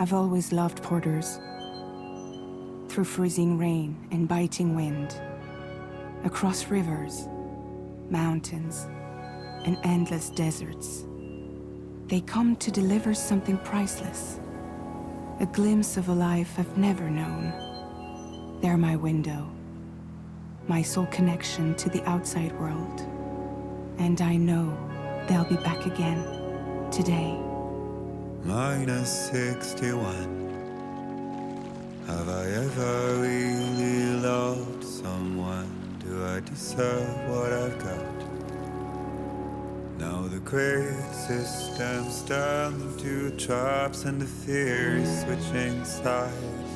I've always loved porters. Through freezing rain and biting wind, across rivers, mountains, and endless deserts, they come to deliver something priceless, a glimpse of a life I've never known. They're my window, my sole connection to the outside world. And I know they'll be back again, today. -61. Have I ever really loved someone? Do I deserve what I've got? Now the great system's turned into traps and the fear is switching sides.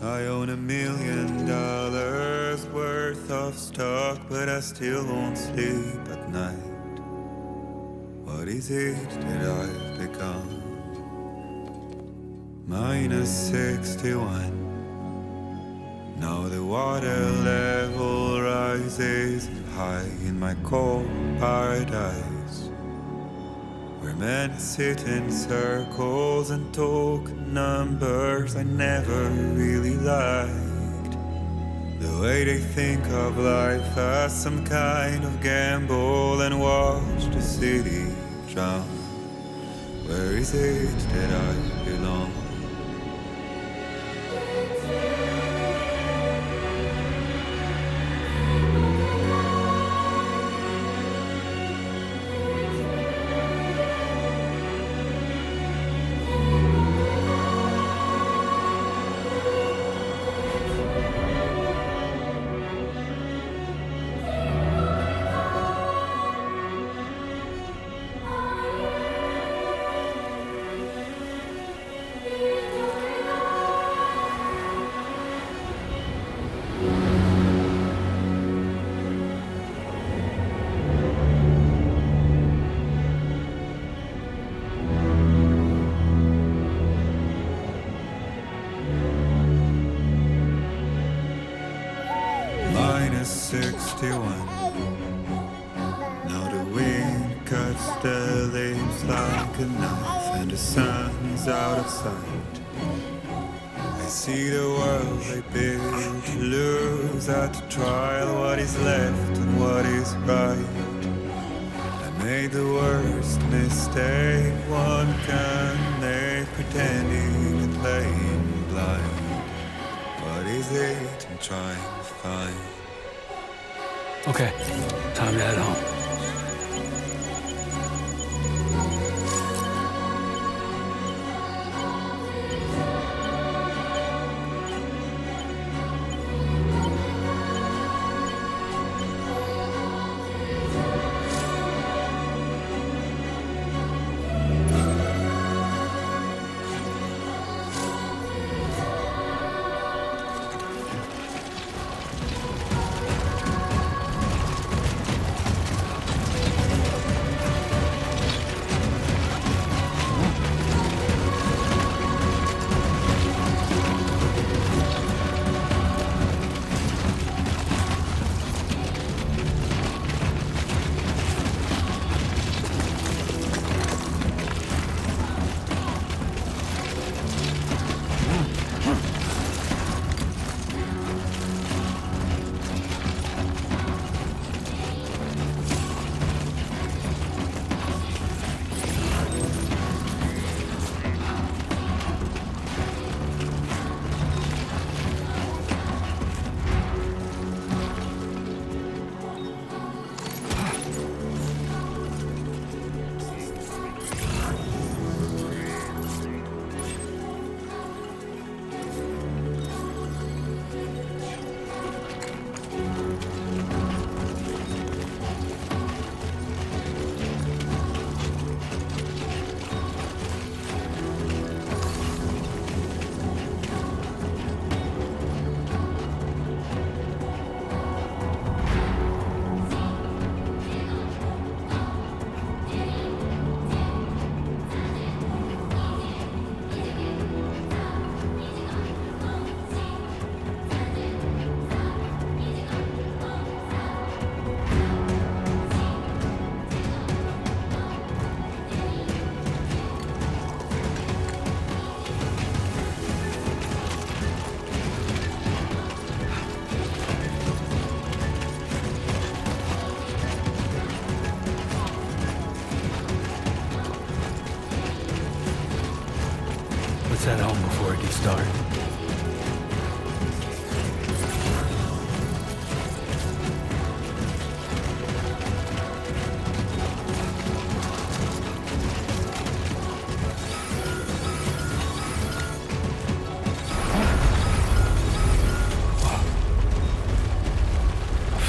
I own $1 million worth of stock, but I still won't sleep at night. What is it that I've become? -61. Now the water level rises high in my cold paradise, where men sit in circles and talk numbers I never really liked. The way they think of life as some kind of gamble and watch the city drown. Where is it that I belong? -61. Now the wind cuts the leaves like a knife and the sun is out of sight. I see the world they build to lose at the trial, what is left and what is right. I made the worst mistake one can make, pretending and playing blind. What is it I'm trying to find? Okay, time to head home.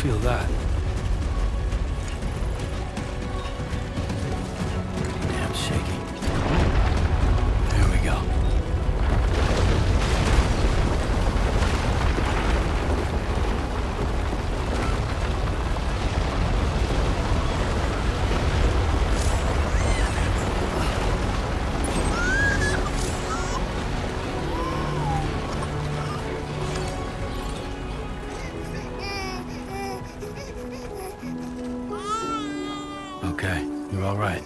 feel that. Damn shaky. There we go. Okay, you're all right.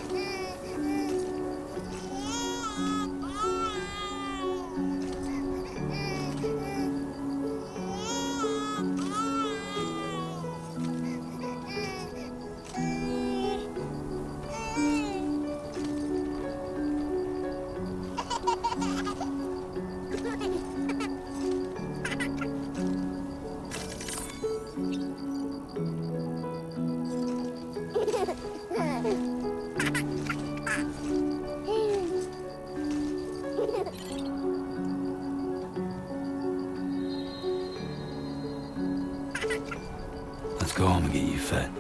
Let's go home and get you fed.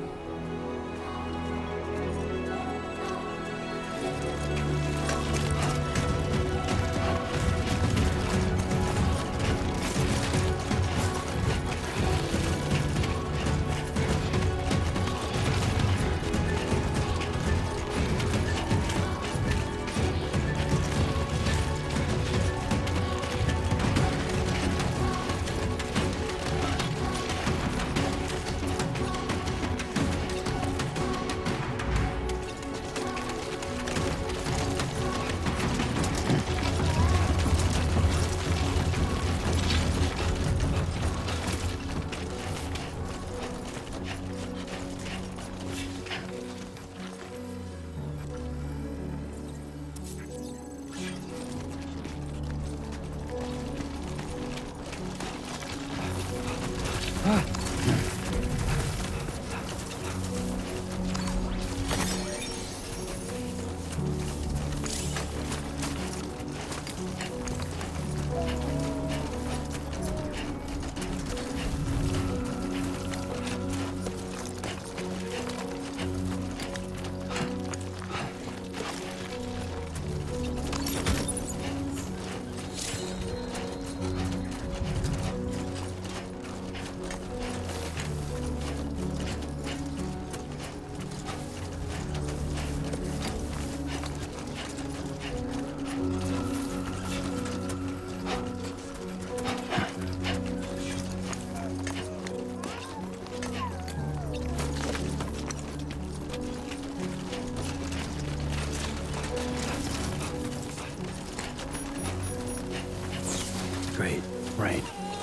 Great. Rain.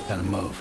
Gotta move.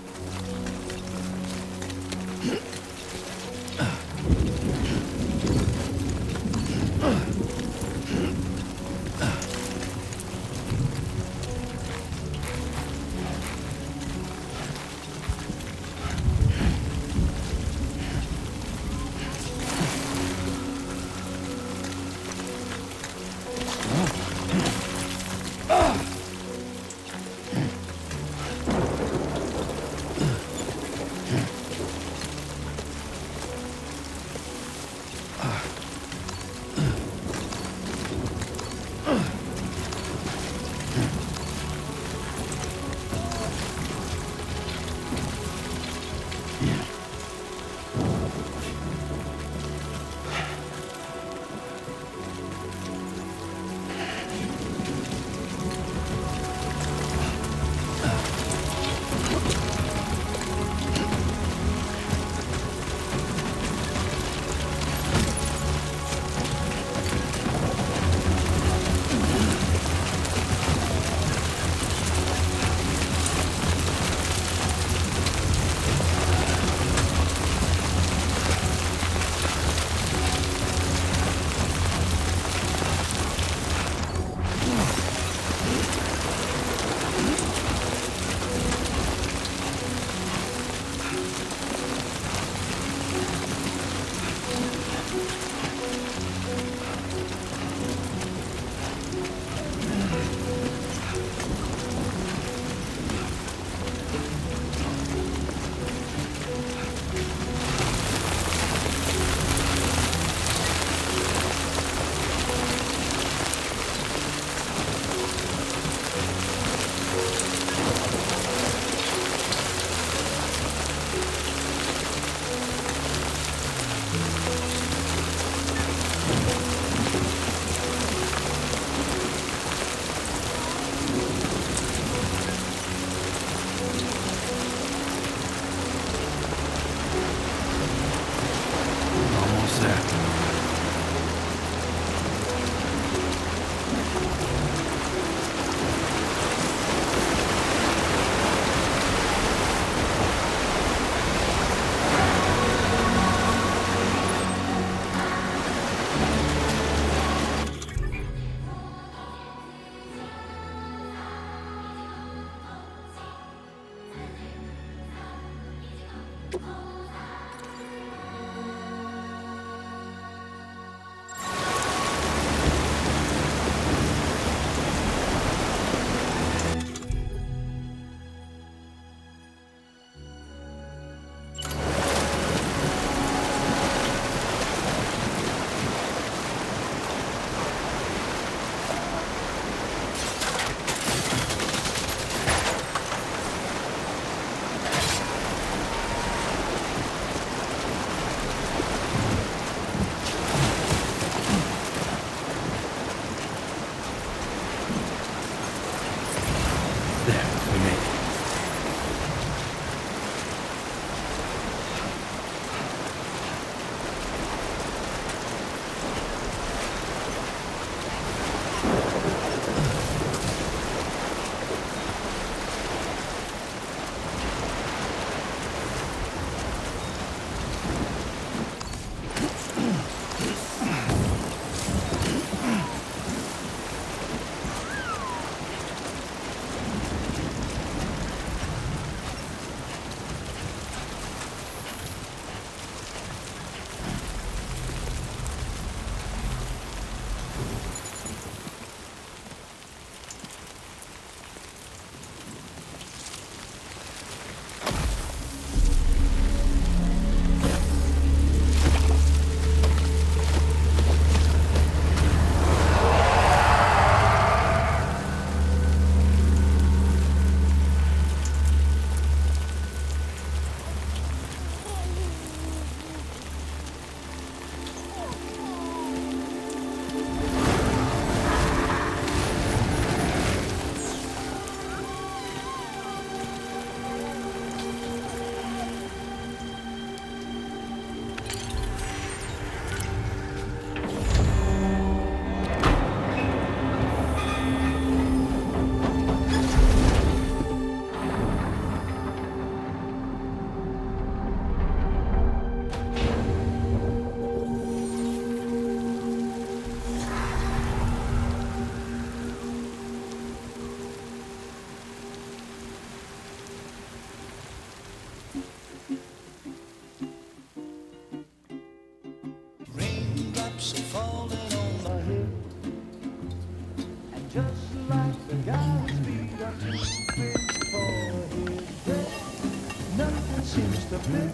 seems to fit.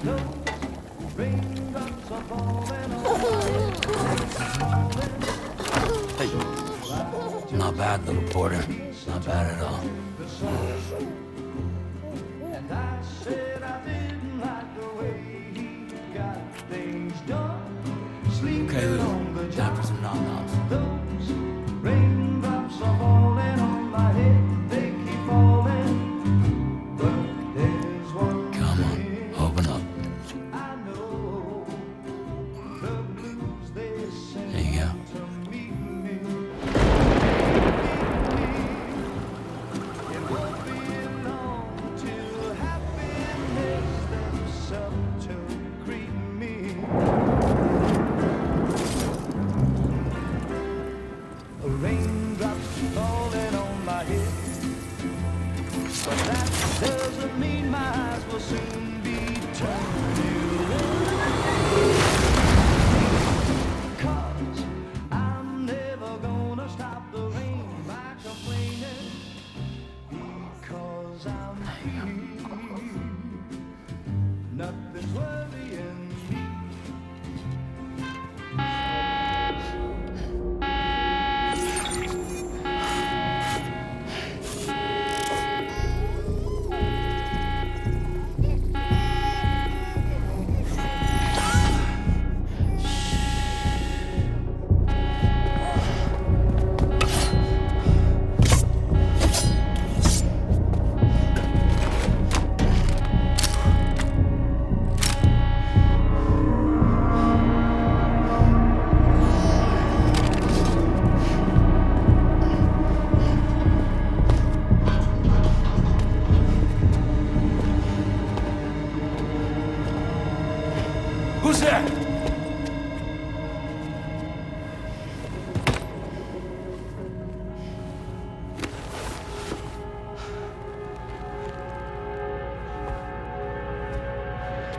Those raindrops are falling on my head. Hey. Not bad, little porter. Not bad at all. And I said I didn't like the way he got things done. Sleeping Okay, Lou. on the Time for job. some nom-noms. Those raindrops are falling on my head. They keep falling. But there's one Come on, thing open up. I know. The blues they send There you go. to meet me. It won't be long till happiness themselves to greet me. Raindrops falling on my head, but that doesn't mean my eyes will soon be turning red. 'Cause I'm never gonna stop the rain by complaining, because I'm free. Nothing's worrying me. Who's there?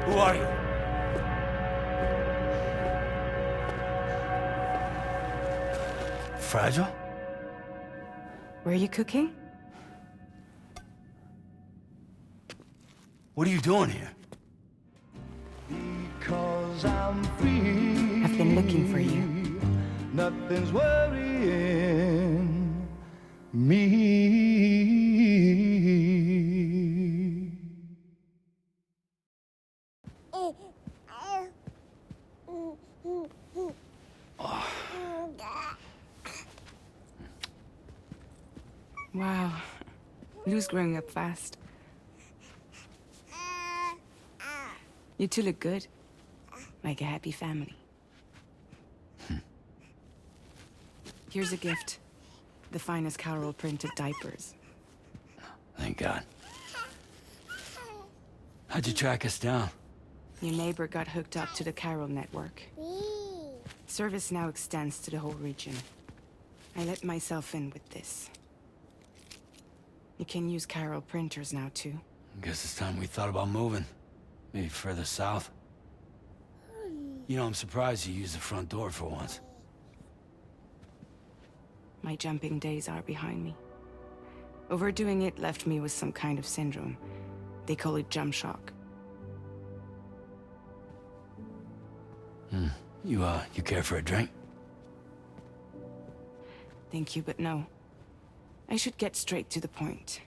Who are you? Fragile? Were you cooking? What are you doing here? Because I'm free. I've been looking for you. Nothing's worrying me. Wow. Lou's growing up fast. You two look good. Like a happy family. Here's a gift. The finest Carol printed diapers. Thank God. How'd you track us down? Your neighbor got hooked up to the Carol network. Service now extends to the whole region. I let myself in with this. You can use Carol printers now too. Guess it's time we thought about moving. Maybe further south. You know, I'm surprised you used the front door for once. My jumping days are behind me. Overdoing it left me with some kind of syndrome. They call it jump shock. You care for a drink? Thank you, but no. I should get straight to the point.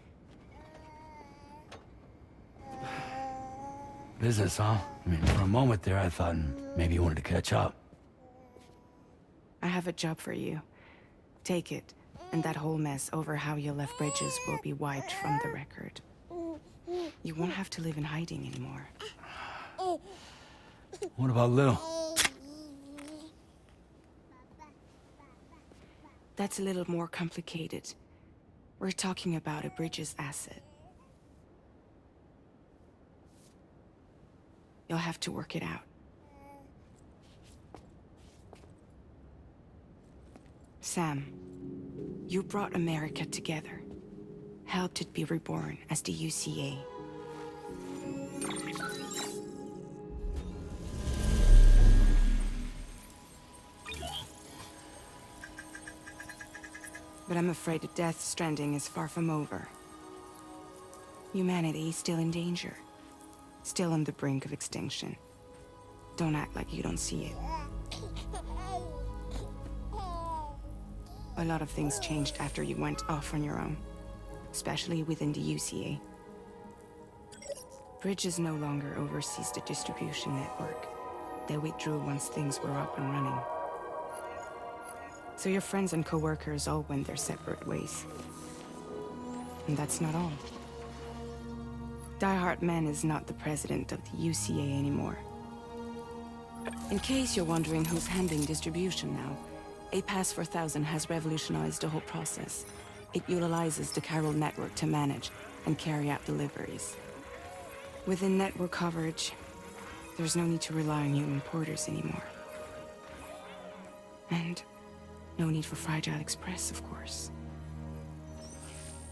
Business, huh? I mean, for a moment there, I thought maybe you wanted to catch up. I have a job for you. Take it, and that whole mess over how you left Bridges will be wiped from the record. You won't have to live in hiding anymore. What about Lou? That's a little more complicated. We're talking about a Bridges asset. You'll have to work it out. Sam, you brought America together. Helped it be reborn as the UCA. But I'm afraid that Death Stranding is far from over. Humanity is still in danger. Still on the brink of extinction. Don't act like you don't see it. A lot of things changed after you went off on your own, especially within the UCA. Bridges no longer oversees the distribution network. They withdrew once things were up and running. So your friends and co-workers all went their separate ways. And that's not all. Die Hard Man is not the president of the UCA anymore. In case you're wondering who's handling distribution now, a Pass 4000 has revolutionized the whole process. It utilizes the chiral network to manage and carry out deliveries. Within network coverage, there's no need to rely on human porters anymore. And no need for Fragile Express, of course.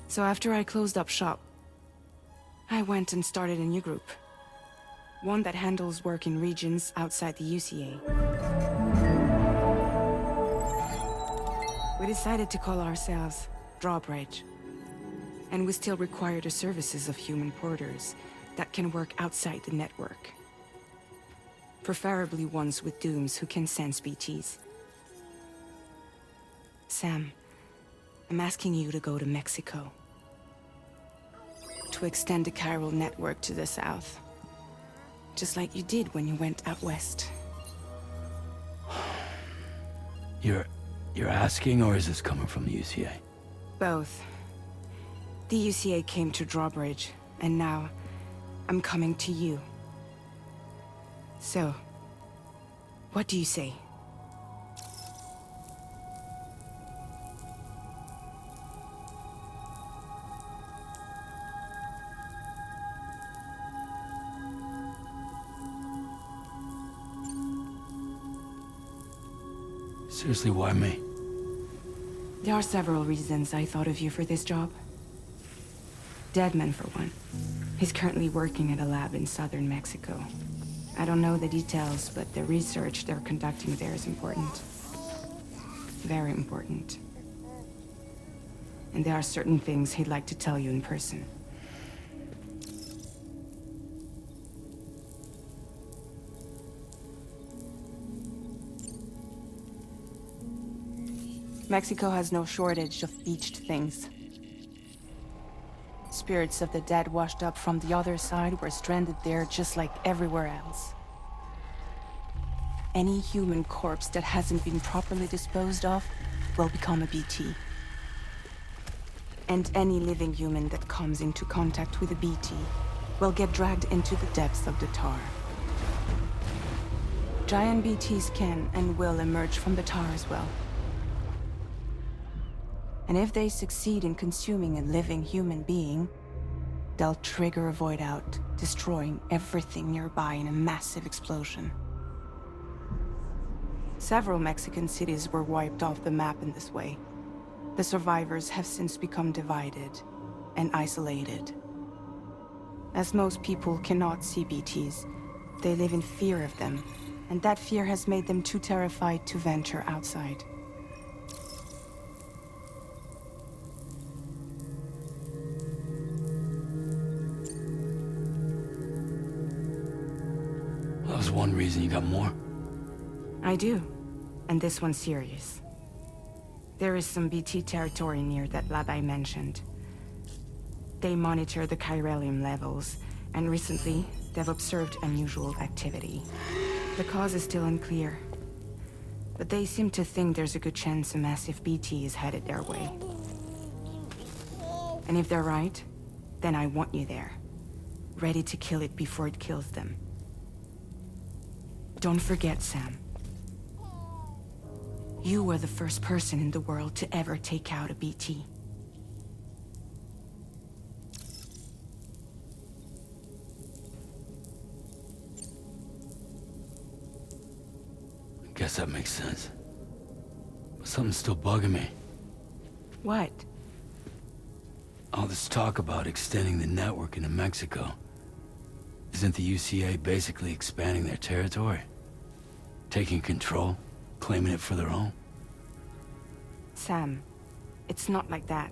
So after I closed up shop, I went and started a new group. One that handles work in regions outside the UCA. We decided to call ourselves Drawbridge. And we still require the services of human porters that can work outside the network. Preferably ones with dooms who can sense BTs. Sam, I'm asking you to go to Mexico. To extend the chiral network to the south. Just like you did when you went out west. You're asking, or is this coming from the UCA? Both. The UCA came to Drawbridge, and now I'm coming to you. So, what do you say? Seriously, why me? There are several reasons I thought of you for this job. Deadman, for one. He's currently working at a lab in southern Mexico. I don't know the details, but the research they're conducting there is important. Very important. And there are certain things he'd like to tell you in person. Mexico has no shortage of beached things. Spirits of the dead washed up from the other side were stranded there just like everywhere else. Any human corpse that hasn't been properly disposed of will become a BT. And any living human that comes into contact with a BT will get dragged into the depths of the tar. Giant BTs can and will emerge from the tar as well. And if they succeed in consuming a living human being, they'll trigger a void out, destroying everything nearby in a massive explosion. Several Mexican cities were wiped off the map in this way. The survivors have since become divided and isolated. As most people cannot see BTs, they live in fear of them, and that fear has made them too terrified to venture outside. That was one reason. You got more? I do, and this one's serious. There is some BT territory near that lab I mentioned. They monitor the chiralium levels, and recently, they've observed unusual activity. The cause is still unclear, but they seem to think there's a good chance a massive BT is headed their way. And if they're right, then I want you there, ready to kill it before it kills them. Don't forget, Sam. You were the first person in the world to ever take out a BT. I guess that makes sense. But something's still bugging me. What? All this talk about extending the network into Mexico. Isn't the UCA basically expanding their territory? Taking control? Claiming it for their own? Sam, it's not like that.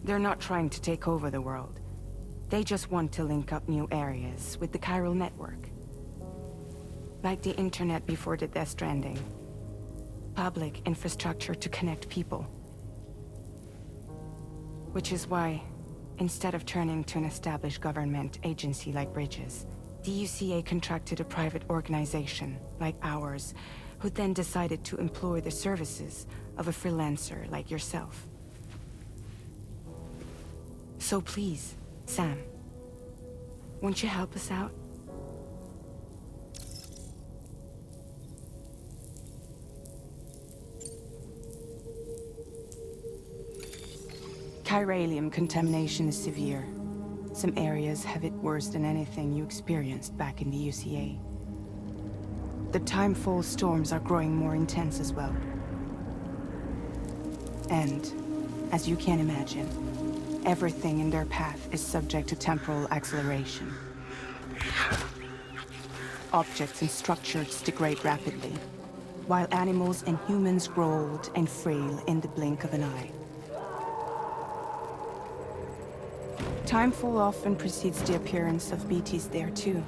They're not trying to take over the world. They just want to link up new areas with the chiral network. Like the internet before the Death Stranding. Public infrastructure to connect people. Which is why, instead of turning to an established government agency like Bridges, the UCA contracted a private organization, like ours, who then decided to employ the services of a freelancer like yourself. So please, Sam, won't you help us out? Chiralium contamination is severe. Some areas have it worse than anything you experienced back in the UCA. The timefall storms are growing more intense as well. And, as you can imagine, everything in their path is subject to temporal acceleration. Objects and structures degrade rapidly, while animals and humans grow old and frail in the blink of an eye. Timefall often precedes the appearance of BTs there too.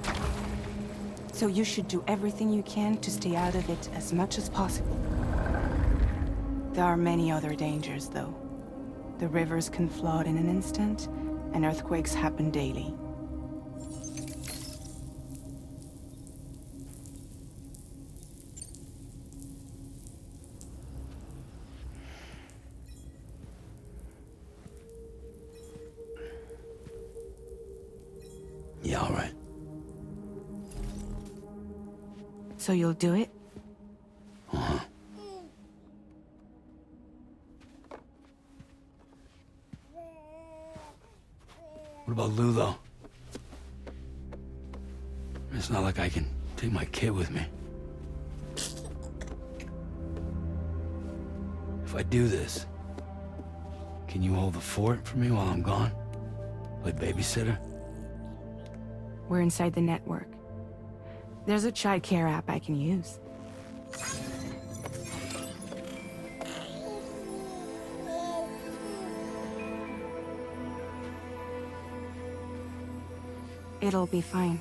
So you should do everything you can to stay out of it as much as possible. There are many other dangers, though. The rivers can flood in an instant, and earthquakes happen daily. Yeah, all right. So you'll do it? Uh-huh. What about Lou, though? It's not like I can take my kid with me. If I do this, can you hold the fort for me while I'm gone? Play babysitter? We're inside the network. There's a child care app I can use. It'll be fine.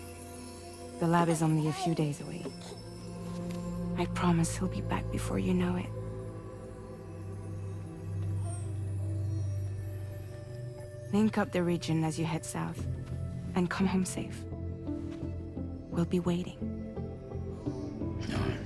The lab is only a few days away. I promise he'll be back before you know it. Link up the region as you head south, and come home safe. We'll be waiting. All right.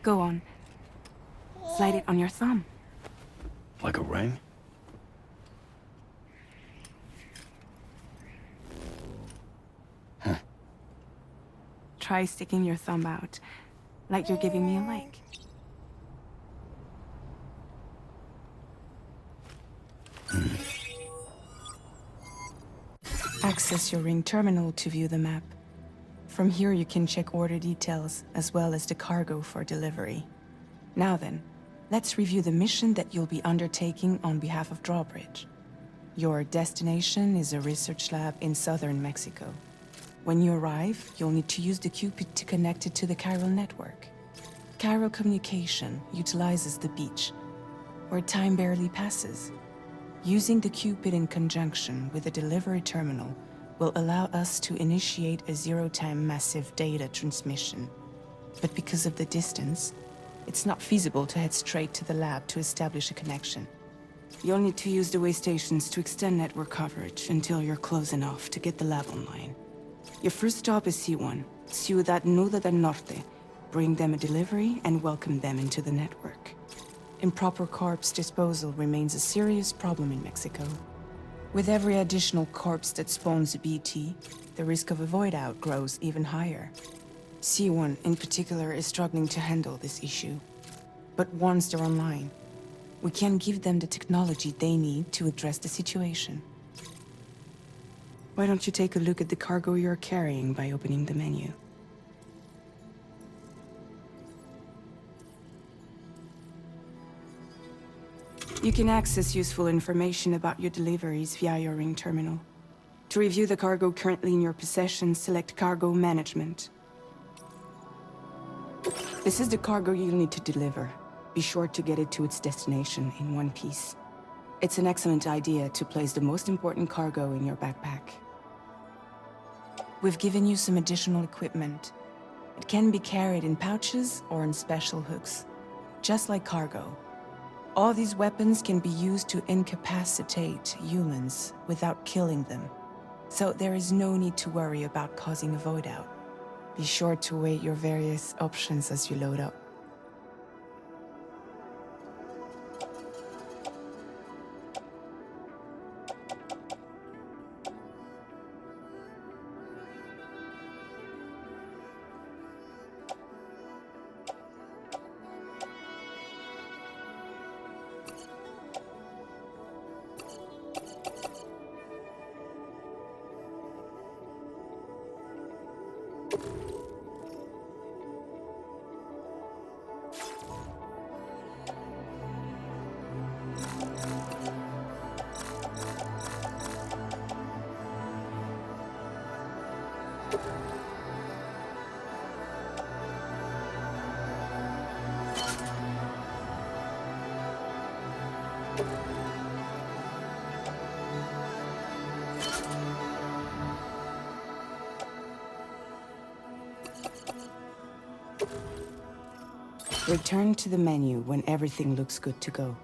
Go on. Slide it on your thumb. Like a ring? Huh. Try sticking your thumb out, like you're giving me a like. Access your ring terminal to view the map. From here you can check order details, as well as the cargo for delivery. Now then, let's review the mission that you'll be undertaking on behalf of Drawbridge. Your destination is a research lab in southern Mexico. When you arrive, you'll need to use the Cupid to connect it to the chiral network. Chiral communication utilizes the beach, where time barely passes. Using the Cupid in conjunction with the delivery terminal will allow us to initiate a zero-time massive data transmission. But because of the distance, it's not feasible to head straight to the lab to establish a connection. You'll need to use the way stations to extend network coverage until you're close enough to get the lab online. Your first stop is C1, Ciudad Nuda del Norte, bring them a delivery, and welcome them into the network. Improper corpse disposal remains a serious problem in Mexico. With every additional corpse that spawns a BT, the risk of a void out grows even higher. C1 in particular is struggling to handle this issue. But once they're online, we can give them the technology they need to address the situation. Why don't you take a look at the cargo you're carrying by opening the menu? You can access useful information about your deliveries via your Ring terminal. To review the cargo currently in your possession, select Cargo Management. This is the cargo you'll need to deliver. Be sure to get it to its destination in one piece. It's an excellent idea to place the most important cargo in your backpack. We've given you some additional equipment. It can be carried in pouches or in special hooks, just like cargo. All these weapons can be used to incapacitate humans without killing them. So there is no need to worry about causing a void out. Be sure to weigh your various options as you load up. Return to the menu when everything looks good to go.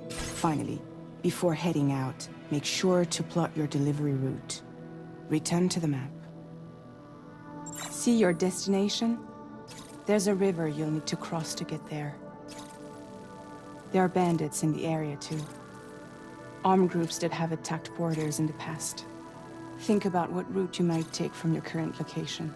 Finally, before heading out, make sure to plot your delivery route. Return to the map. See your destination? There's a river you'll need to cross to get there. There are bandits in the area too. Armed groups that have attacked borders in the past. Think about what route you might take from your current location.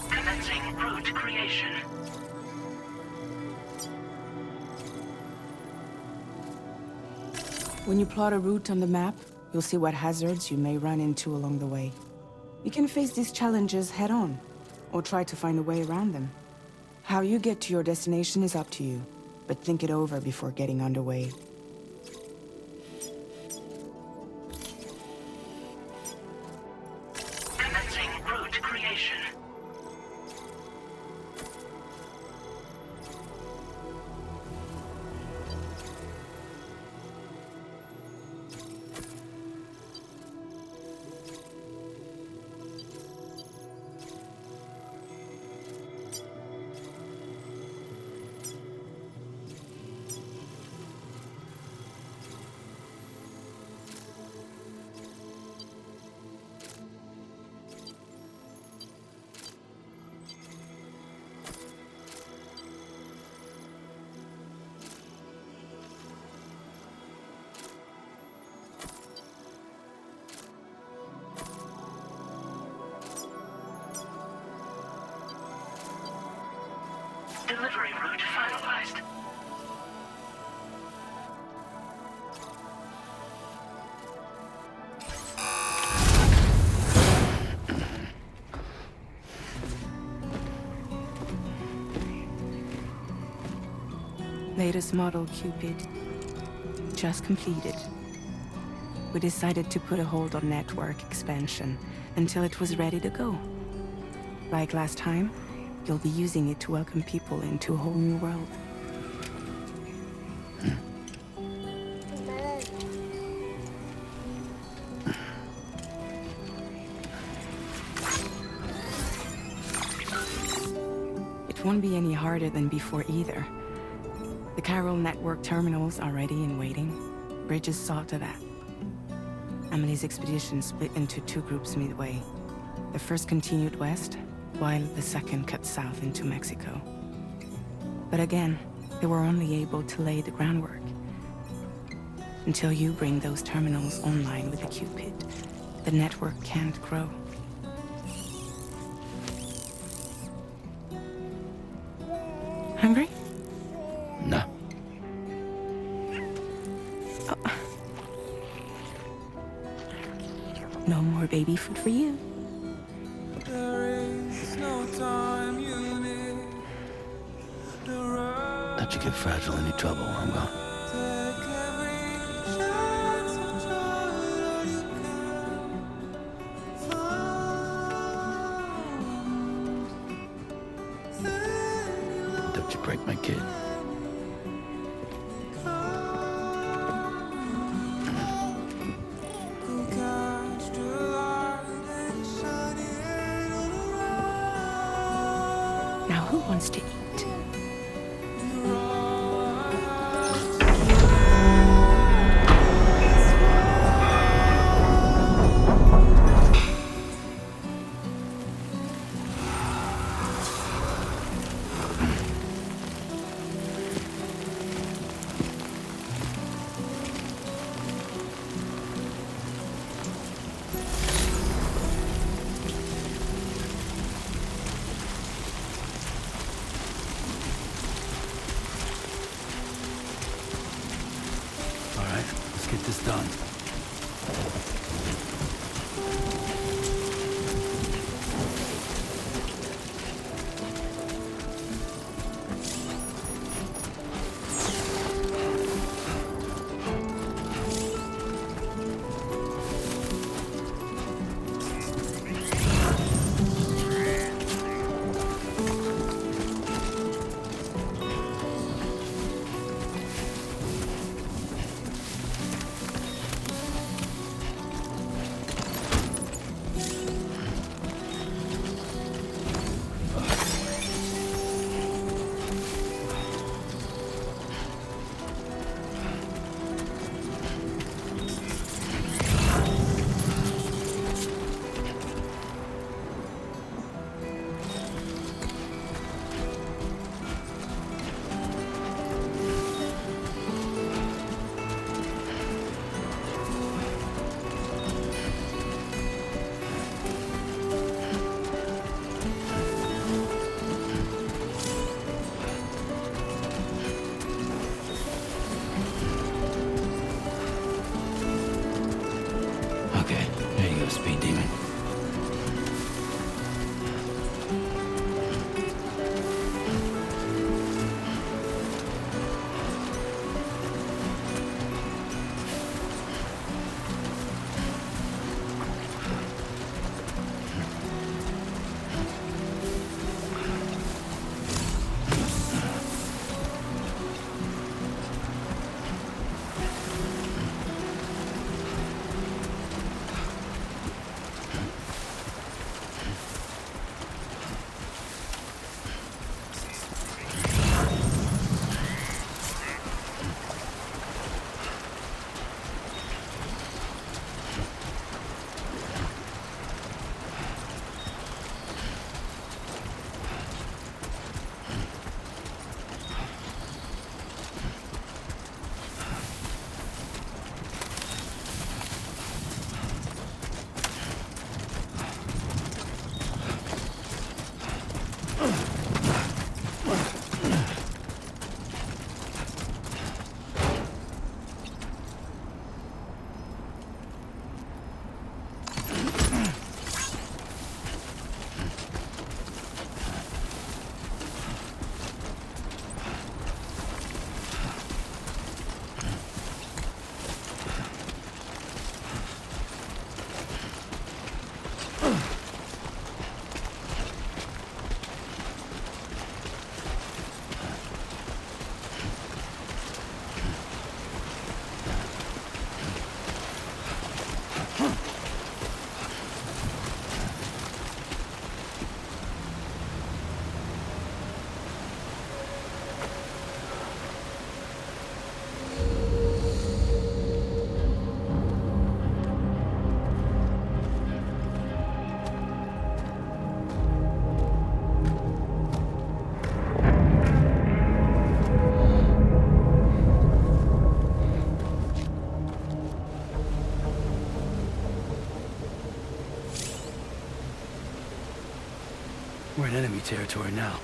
Commencing route creation. When you plot a route on the map, you'll see what hazards you may run into along the way. You can face these challenges head-on, or try to find a way around them. How you get to your destination is up to you, but think it over before getting underway. Commencing route creation. Delivery route finalized. Latest model Cupid. Just completed. We decided to put a hold on network expansion until it was ready to go. Like last time, you'll be using it to welcome people into a whole new world. It won't be any harder than before either. The Carol network terminals are ready and waiting. Bridges saw to that. Emily's expedition split into two groups midway. The first continued west, while the second cut south into Mexico. But again, they were only able to lay the groundwork. Until you bring those terminals online with the Cupid, the network can't grow. Hungry? No. No more baby food for you. Don't you get fragile any trouble while I'm gone. Don't you break my kid. Now who wants to eat? All right, let's get this done. enemy territory now.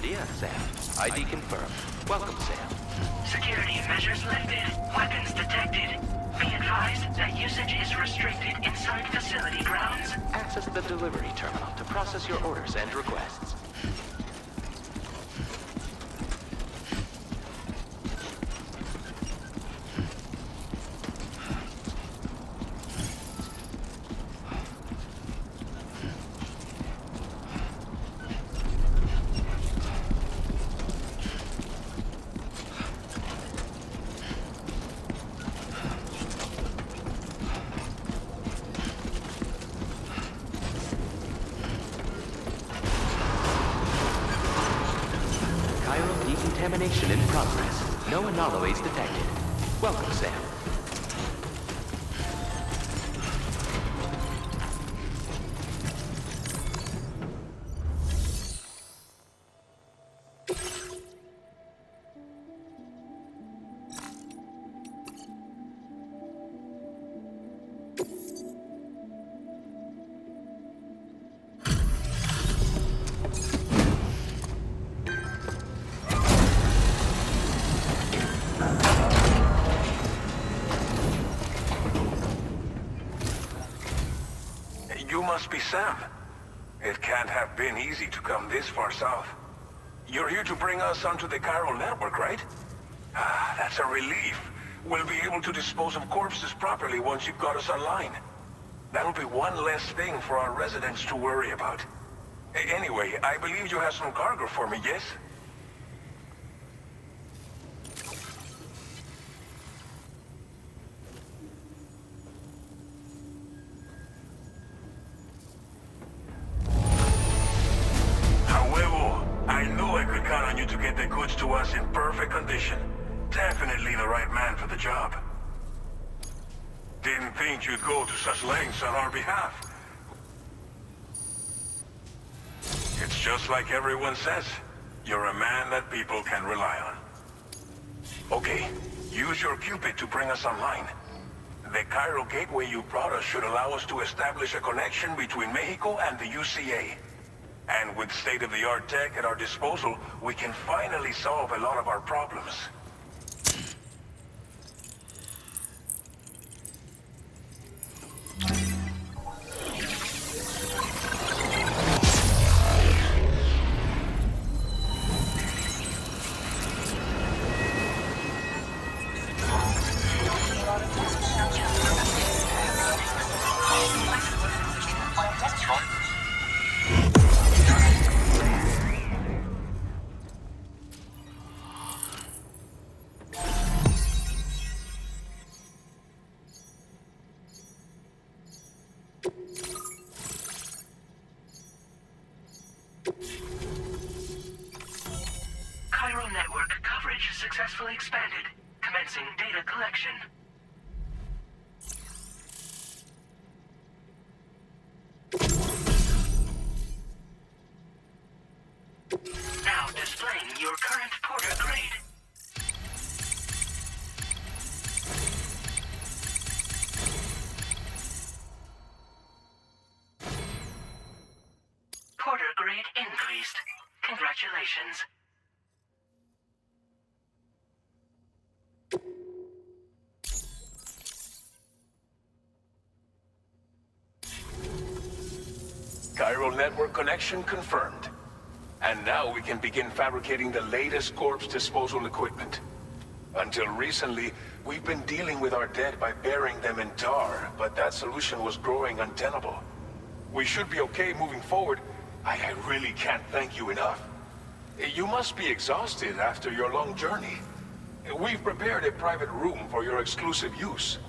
Dia, Sam. ID confirmed. Welcome, Sam. Security measures lifted. Weapons detected. Be advised that usage is restricted inside facility grounds. Access the delivery terminal to process your orders and requests. Decontamination in progress. No anomalies detected. Welcome, Sam. You must be Sam. It can't have been easy to come this far south. You're here to bring us onto the chiral network, right? Ah, that's a relief. We'll be able to dispose of corpses properly once you've got us online. That'll be one less thing for our residents to worry about. Anyway, I believe you have some cargo for me, yes? To get the goods to us in perfect condition. Definitely the right man for the job. Didn't think you'd go to such lengths on our behalf. It's just like everyone says. You're a man that people can rely on. Okay, use your Cupid to bring us online. The chiral gateway you brought us should allow us to establish a connection between Mexico and the UCA. And with state-of-the-art tech at our disposal, we can finally solve a lot of our problems. Chiral network coverage successfully expanded. Commencing data collection. Now displaying your current porter grade. Porter grade increased. Congratulations. Chiral network connection confirmed. And now we can begin fabricating the latest corpse disposal equipment. Until recently, we've been dealing with our dead by burying them in tar, but that solution was growing untenable. We should be okay moving forward. I really can't thank you enough. You must be exhausted after your long journey. We've prepared a private room for your exclusive use.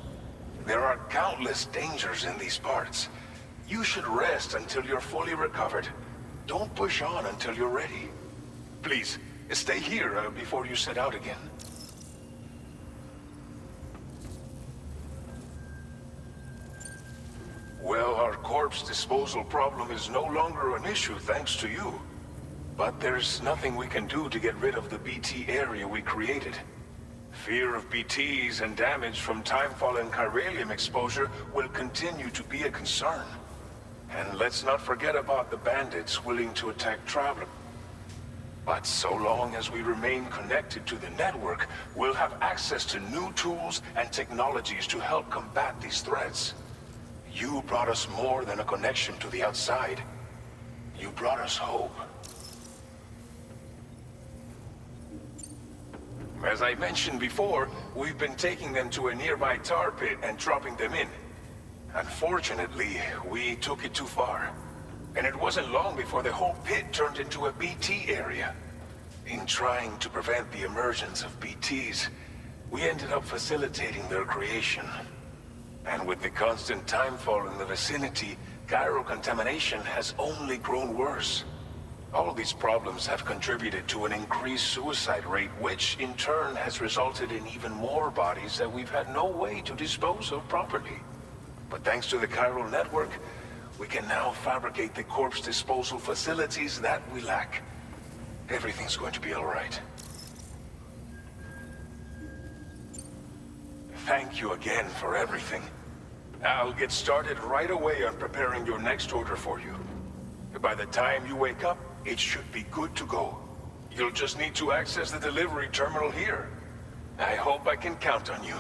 There are countless dangers in these parts. You should rest until you're fully recovered. Don't push on until you're ready. Please, stay here before you set out again. Well, our corpse disposal problem is no longer an issue thanks to you. But there's nothing we can do to get rid of the BT area we created. Fear of BTs and damage from timefall and chiralium exposure will continue to be a concern. And let's not forget about the bandits willing to attack travelers. But so long as we remain connected to the network, we'll have access to new tools and technologies to help combat these threats. You brought us more than a connection to the outside. You brought us hope. As I mentioned before, we've been taking them to a nearby tar pit and dropping them in. Unfortunately, we took it too far. And it wasn't long before the whole pit turned into a BT area. In trying to prevent the emergence of BTs, we ended up facilitating their creation. And with the constant timefall in the vicinity, gyro contamination has only grown worse. All these problems have contributed to an increased suicide rate, which in turn has resulted in even more bodies that we've had no way to dispose of properly. But thanks to the chiral network, we can now fabricate the corpse disposal facilities that we lack. Everything's going to be all right. Thank you again for everything. I'll get started right away on preparing your next order for you. By the time you wake up, it should be good to go. You'll just need to access the delivery terminal here. I hope I can count on you.